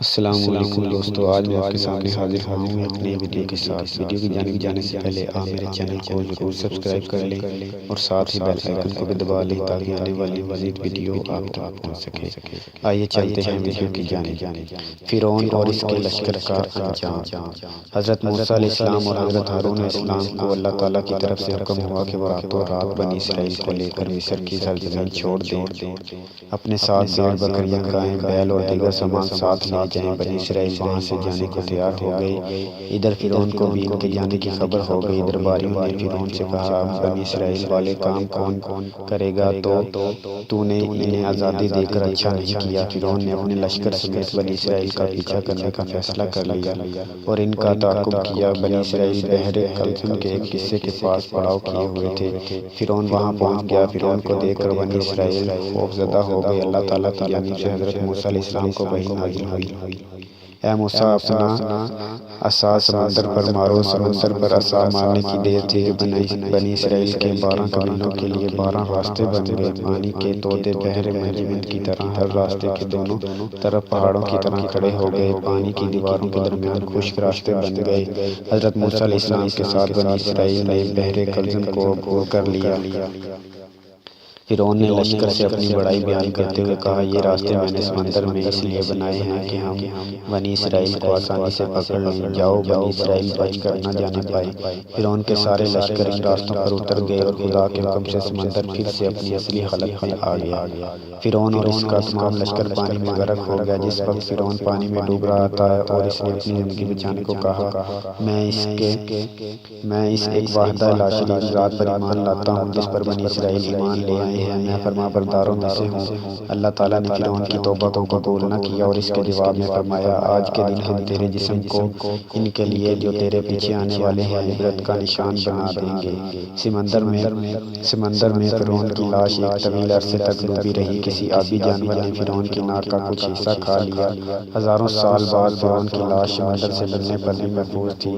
السلام علیکم دوستو، آج میں آپ کے سامنے حاضر ہوں ایک نئی ویڈیو کے ساتھ۔ ویڈیو کی جانب جانے سے پہلے آپ میرے چینل کو ضرور سبسکرائب کر لیں اور ساتھ ہی بیل آئیکن کو بھی دبا لیں تاکہ آنے والی مزید ویڈیو آپ تک پہنچ سکے۔ آئیے چلتے ہیں ویڈیو کی جانب۔ فرعون اور اس کے لشکر کا انجام۔ حضرت موسیٰ علیہ السلام اور حضرت ہارون علیہ السلام کو اللہ تعالیٰ کی طرف سے حکم ہوا کہ وہ راتوں رات بنی اسرائیل کو لے کر مصر کی سرزمین چھوڑ دیں، اپنے ساتھ بھیڑ بکریاں، گائیں، بیل اور دیگر سامان ساتھ لے جائیں۔ بنی اسرائیل وہاں سے جانے کو تیار ہو گئے۔ ادھر فرعون کو بھی ان کے جانے کی خبر ہو گئی۔ درباریوں نے فرعون سے کہا، اب بنی اسرائیل والے کام کون کرے گا؟ تو نے انہیں آزادی دے کر اچھا نہیں کیا۔ فرعون نے اپنے لشکر سمیت بنی اسرائیل کا پیچھا کرنے کا فیصلہ کر لیا اور ان کا تعاقب کیا۔ بنی اسرائیل بحر قلزم کے ایک حصے کے پاس پڑاؤ کیے ہوئے تھے۔ فرعون وہاں پہنچ گیا۔ فرعون کو دیکھ کر بنی اسرائیل خوفزدہ ہو گئے۔ اللہ تعالیٰ کی جانب سے حضرت موسیٰ علیہ السلام کو وحی نازل ہوئی، اے موسیٰ، اپنا عصا سمندر پر مارو۔ سمندر پر عصا مارنے کی دیر تھی کہ بنی اسرائیل کے 12 قبیلوں کے لیے 12 راستے بن گئے۔ پانی کے تودے بحر منجمد کی طرح ہر راستے کے دونوں طرف پہاڑوں کی طرح کھڑے ہو گئے۔ پانی کی دیواروں کے درمیان خشک راستے بن گئے۔ حضرت موسیٰ علیہ السلام کے ساتھ بنی اسرائیل نے بحر قلزم کو عبور کر لیا۔ فرعون نے لشکر سے اپنی بڑائی بیان کرتے ہوئے کہا، یہ راستے میں نے سمندر میں اس لیے بنائے ہیں کہ ہم بنی اسرائیل کو آسانی سے پکڑ لیں۔ جاؤ، بنی اسرائیل بچ کر نہ جانے پائے۔ فرعون کے سارے لشکر ان راستوں پر اتر گئے اور خدا کے حکم سے سمندر پھر سے اپنی اصلی حالت میں آ گیا۔ فرعون اور اس کا تمام لشکر پانی میں غرق ہو گیا۔ جس وقت فرعون پانی میں ڈوب رہا تھا اور اس نے اپنی زندگی بچانے کو کہا، میں اس ایک واحدہ لا شریک ذات پر ایمان لاتا ہوں جس پر بنی اسرائیل ایمان لے آئے ہیں، میں فرما برداروں میں سے ہوں۔ اللہ تعالیٰ نے فرعون کی توبہ کو قبول نہ کیا اور اس کے جواب میں فرمایا، آج کے دن ہم تیرے جسم کو ان کے لیے جو تیرے پیچھے آنے والے ہیں عبرت کا نشان بنا دیں گے۔ سمندر میں فرعون کی لاش ایک طویل عرصے تک ڈوبی رہی۔ کسی آبی جانور نے فرعون کی ناک کا کچھ حصہ کھا لیا۔ ہزاروں سال بعد فرعون کی لاش سمندر سے ملنے پر بھی محفوظ تھی۔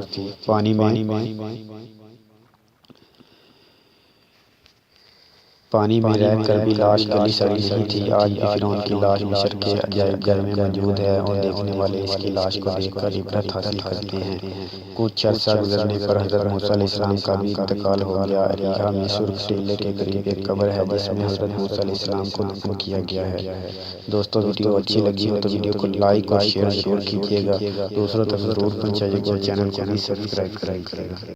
پانی میں رہ کر بھی لاش گلی سڑی نہیں تھی۔ آج بھی فرعون کی لاش مصر کے عجائب گھر میں موجود ہے اور دیکھنے والے اس کی لاش کو دیکھ کر عبرت حاصل کرتے ہیں۔ کچھ عرصہ گزرنے پر حضرت موسیٰ علیہ السلام کا بھی انتقال ہو گیا۔ اریحہ میں سرخ ٹیلے کے قریب ایک قبر ہے جس میں حضرت موسیٰ علیہ السلام کو دفن کیا گیا ہے۔ دوستو، ویڈیو اچھی لگی ہو تو ویڈیو کو لائک اور شیئر ضرور کیجیے گا، دوسروں تک ضرور پہنچائیے گا اور چینل کو بھی سبسکرائب کیجیے گا۔